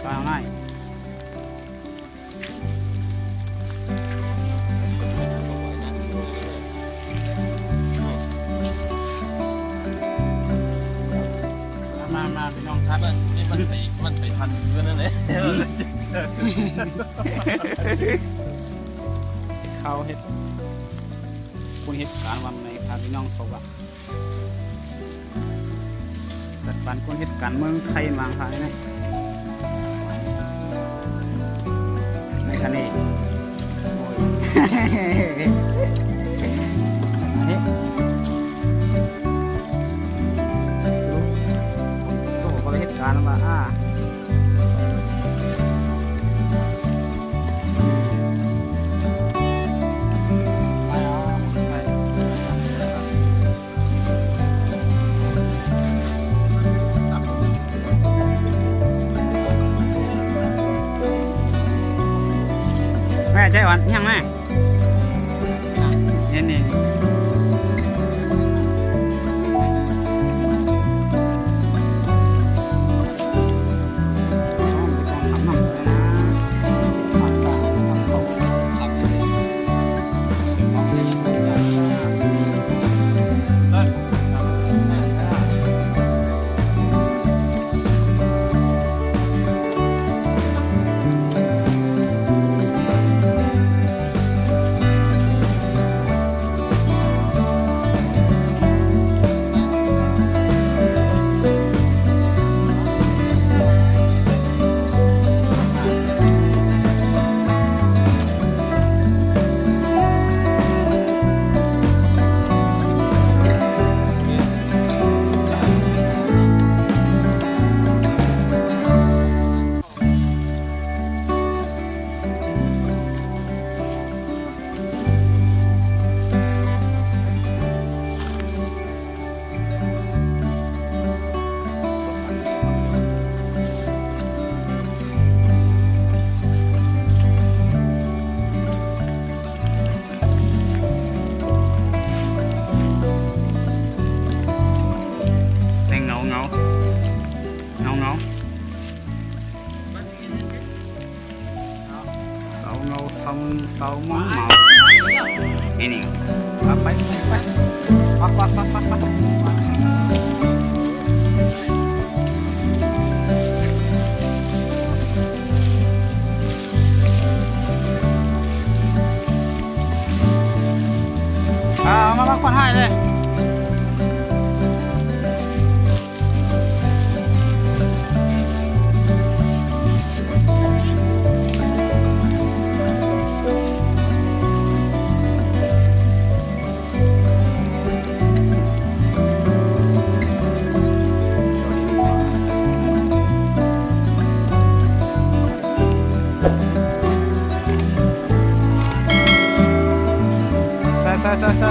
ปลาง่ายมาพี่น้องครับนี่มันไปทันเพื่อนนั่นเองเขาเห็ดคุณเห็ดการวันในครับพี่น้องเขาว่าจัดการคุณเห็ดการเมืองไทยมังค่ะนี่ในคันนี้โอ้ยนี่ดูก็เลยเหตุการณ์มาแม่ใจอ่อนยังแม่นี่เสาหมองเมานี่ไปมาคนให้เลยใส่